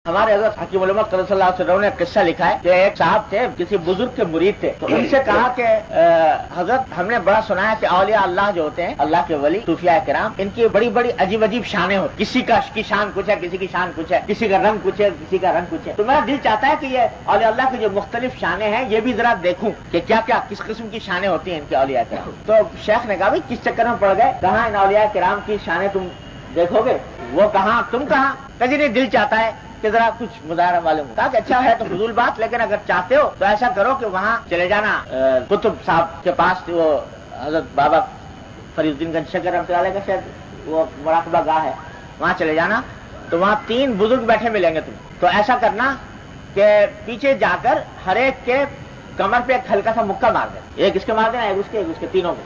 ہمارے حضرت حکیم الامت صلی اللہ علیہ وسلم نے قصہ لکھا ہے کہ ایک صاحب تھے، کسی بزرگ کے مرید تھے، تو ان سے کہا کہ حضرت ہم نے بڑا سنا ہے کہ اولیاء اللہ جو ہوتے ہیں، اللہ کے ولی صوفیاء کرام، ان کی بڑی بڑی عجیب عجیب شانیں ہوتی، کسی کی شان کچھ ہے، کسی کی شان کچھ ہے، کسی کا رنگ کچھ ہے، کسی کا رنگ کچھ ہے. تو میرا دل چاہتا ہے کہ یہ اولیاء اللہ کی جو مختلف شانیں ہیں یہ بھی ذرا دیکھوں کہ کیا کیا کس قسم کی شانیں ہوتی ہیں ان کے اولیاء کرام. تو شیخ نے کہا بھائی کس چکر میں پڑ گئے، کہاں ان اولیاء کرام کی شانیں تم دیکھو گے، وہ کہاں تم کہاں. کسی نے دل چاہتا ہے کہ ذرا کچھ مظاہرہ معلوم ہو. کہا کہ اچھا ہے تو فضول بات، لیکن اگر چاہتے ہو تو ایسا کرو کہ وہاں چلے جانا قطب صاحب کے پاس، وہ حضرت بابا فرید الدین گنج شکر رحمۃ اللہ علیہ کا شاید وہ مراقبہ گاہ ہے، وہاں چلے جانا. تو وہاں 3 بزرگ بیٹھے ملیں گے تمہیں. تو ایسا کرنا کہ پیچھے جا کر ہر ایک کے کمر پہ ایک ہلکا سا مکہ مار دینا، ایک اس کے مار دینا، ایک اس کے تینوں کو،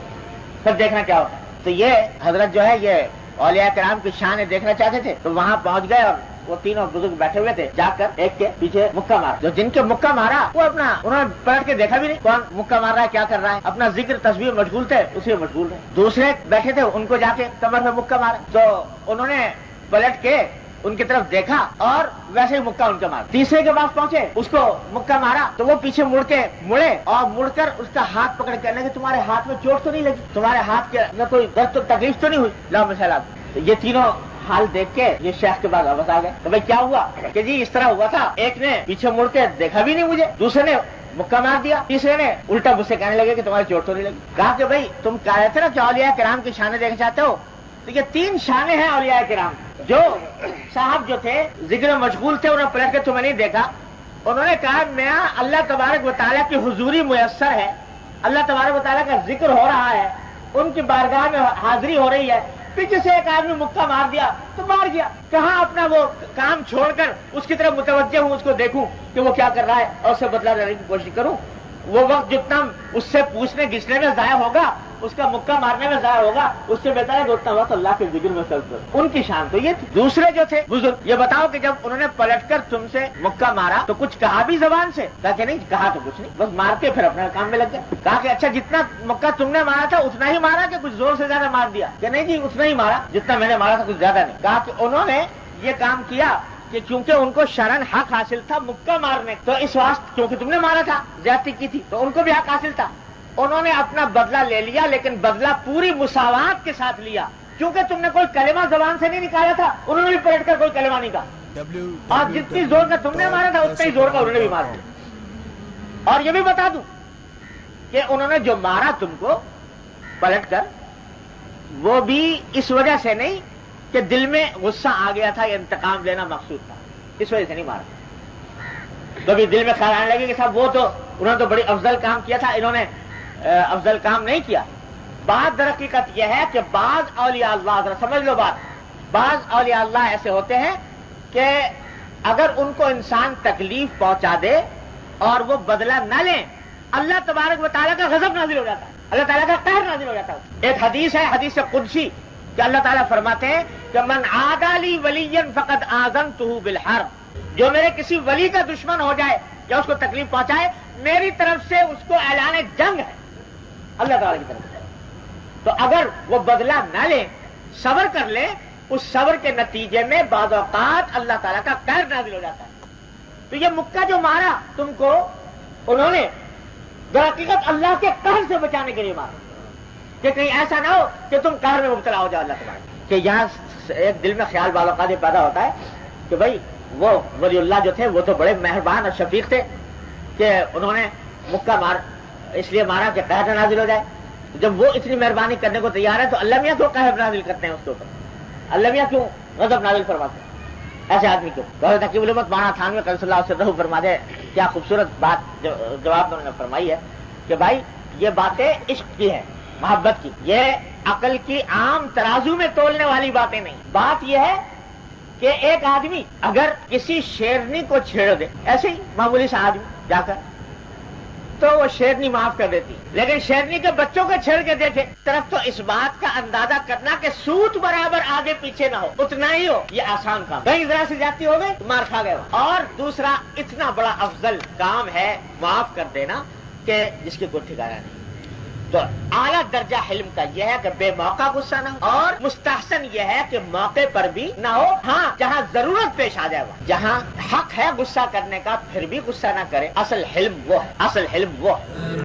پھر دیکھنا کیا ہوتا ہے. تو یہ حضرت جو ہے یہ اولیاء کرام کی شان دیکھنا چاہتے تھے، تو وہاں پہنچ گئے اور وہ تینوں بزرگ بیٹھے ہوئے تھے. جا کر ایک کے پیچھے مکہ مارا. جو جن کے مکہ مارا وہ انہوں نے پلٹ کے دیکھا بھی نہیں کون مکہ مار رہا ہے، کیا کر رہا ہے، اپنا ذکر تسبیح مشغول تھے، اسی میں مشغول تھے. دوسرے بیٹھے تھے، ان کو جا کے کمر میں مکہ مارا. تو انہوں نے پلٹ کے ان کی طرف دیکھا اور ویسے ہی مکہ ان کا مارا. تیسرے کے پاس پہنچے، اس کو مکہ مارا تو وہ پیچھے مڑے اور مڑ کر اس کا ہاتھ پکڑ کے کہ تمہارے ہاتھ میں چوٹ تو نہیں لگی، تمہارے ہاتھ کے میں کوئی درد تو تکلیف تو نہیں ہوئی، لا مسئلہ. یہ تینوں حال دیکھ کے یہ شیخ کے بعد واپس آ گئے. تو بھائی کیا ہوا کہ جی اس طرح ہوا تھا، ایک نے پیچھے مڑ کے دیکھا بھی نہیں مجھے، دوسرے نے مکہ مار دیا، تیسرے نے الٹا مجھ سے کہنے لگے کہ تمہاری چوٹ تو نہیں لگی. کہا کہ بھائی تم کہہ رہے تھے نا کہ اولیاء کرام کی شانیں دیکھنا چاہتے ہو، تو یہ 3 شانیں ہیں اولیاء کرام. جو صاحب جو تھے ذکر میں مشغول تھے، انہوں نے پلٹ کے تمہیں نہیں دیکھا. انہوں نے کہا میں اللہ تبارک و تعالیٰ کی حضوری میسر ہے، اللہ تبارک و تعالیٰ کا ذکر ہو رہا ہے، ان کی بارگاہ میں حاضری ہو رہی ہے، پیچھے سے ایک آدمی مکہ مار دیا تو مار گیا. کہاں اپنا وہ کام چھوڑ کر اس کی طرف متوجہ ہوں، اس کو دیکھوں کہ وہ کیا کر رہا ہے اور اسے بدلا لینے کی کوشش کروں. وہ وقت جتنا اس سے پوچھنے گھسنے میں ضائع ہوگا، اس کا مکہ مارنے میں ضائع ہوگا، اس سے بہتر ہے کہ اتنا وقت اللہ کے ذکر میں صرف کرو. ان کی شان تو یہ تھی. دوسرے جو تھے بزرگ، یہ بتاؤ کہ جب انہوں نے پلٹ کر تم سے مکہ مارا تو کچھ کہا بھی زبان سے؟ کہا کہ نہیں، کہا تو کچھ نہیں، بس مار کے پھر اپنے کام میں لگ گئے. کہا کہ اچھا جتنا مکہ تم نے مارا تھا اتنا ہی مارا کہ کچھ زور سے زیادہ مار دیا؟ کہ نہیں جی اتنا ہی مارا جتنا میں نے مارا تھا، کچھ زیادہ نہیں. کہا کہ انہوں نے یہ کام کیا کہ کیونکہ ان کو شرن حق حاصل تھا مکہ مارنے، تو اس واسطے کیونکہ تم نے مارا تھا، زیادتی کی تھی، تو ان کو بھی حق حاصل تھا. انہوں نے اپنا بدلہ لے لیا، لیکن بدلہ پوری مساوات کے ساتھ لیا، کیونکہ تم نے کوئی کلمہ زبان سے نہیں نکالا تھا، انہوں نے بھی پلٹ کر کوئی کلمہ نہیں کہا. اور جتنی زور کا تم نے مارا تھا اتنا ہی زور کا انہوں نے بھی مارا. اور یہ بھی بتا دوں کہ انہوں نے جو مارا تم کو پلٹ کر، وہ بھی اس وجہ سے نہیں کہ دل میں غصہ آ گیا تھا یا انتقام لینا مقصود تھا، اس وجہ سے نہیں مارا. کبھی دل میں خیال آنے لگے کہ صاحب وہ تو انہوں نے تو بڑی افضل کام کیا تھا، انہوں نے افضل کام نہیں کیا. بات در حقیقت یہ ہے کہ بعض اولیاء اللہ، ذرا سمجھ لو بات، بعض اولیاء اللہ ایسے ہوتے ہیں کہ اگر ان کو انسان تکلیف پہنچا دے اور وہ بدلہ نہ لیں، اللہ تبارک و تعالیٰ کا غضب نازل ہو جاتا ہے، اللہ تعالیٰ کا قہر نازل ہو جاتا ہے. ایک حدیث ہے، حدیث قدسی، کہ اللہ تعالیٰ فرماتے ہیں کہ من عادى لي وليا فقد آذنته بالحرب، جو میرے کسی ولی کا دشمن ہو جائے یا اس کو تکلیف پہنچائے، میری طرف سے اس کو اعلان جنگ ہے، اللہ تعالیٰ کی طرف سے. تو اگر وہ بدلہ نہ لیں، صبر کر لیں، اس صبر کے نتیجے میں بعض اوقات اللہ تعالیٰ کا قہر نازل ہو جاتا ہے. تو یہ مکہ جو مارا تم کو، انہوں نے در حقیقت اللہ کے قہر سے بچانے کے لیے مارا، کہ کہیں ایسا نہ ہو کہ تم قہر میں مبتلا ہو جاؤ اللہ تعالیٰ. کہ یہاں ایک دل میں خیال بعض اوقات پیدا ہوتا ہے کہ بھائی وہ ولی اللہ جو تھے وہ تو بڑے مہربان اور شفیق تھے کہ انہوں نے مکہ اس لیے مارا کہ قہر نازل ہو جائے. جب وہ اتنی مہربانی کرنے کو تیار ہے تو اللہ میاں کیوں قہر نازل کرتے ہیں اس کے اوپر؟ اللہ میاں کیوں غضب نازل فرماتے ہیں ایسے آدمی کو؟ حضرت حکیم الامت مولانا تھانوی قدس اللہ سرہ فرما دے، کیا خوبصورت بات جواب انہوں نے فرمائی ہے کہ بھائی یہ باتیں عشق کی ہیں، محبت کی، یہ عقل کی عام ترازو میں تولنے والی باتیں نہیں. بات یہ ہے کہ ایک آدمی اگر کسی شیرنی کو چھیڑ دے، ایسے ہی معمولی سا آدمی جا کر، تو وہ شیرنی معاف کر دیتی، لیکن شیرنی کے بچوں کو چھیڑ کے دیکھے طرف تو اس بات کا اندازہ کرنا کہ سوت برابر آگے پیچھے نہ ہو، اتنا ہی ہو، یہ آسان کام. کہیں ذرا سے جاتی ہو گئی مار کھا گئے. اور دوسرا اتنا بڑا افضل کام ہے معاف کر دینا کہ جس کے کوئی ٹھکانا نہیں. تو اعلیٰ درجہ حلم کا یہ ہے کہ بے موقع غصہ نہ ہو، اور مستحسن یہ ہے کہ موقع پر بھی نہ ہو، ہاں جہاں ضرورت پیش آ جائے وہاں، جہاں حق ہے غصہ کرنے کا پھر بھی غصہ نہ کرے. اصل حلم وہ ہے، اصل حلم وہ ہے.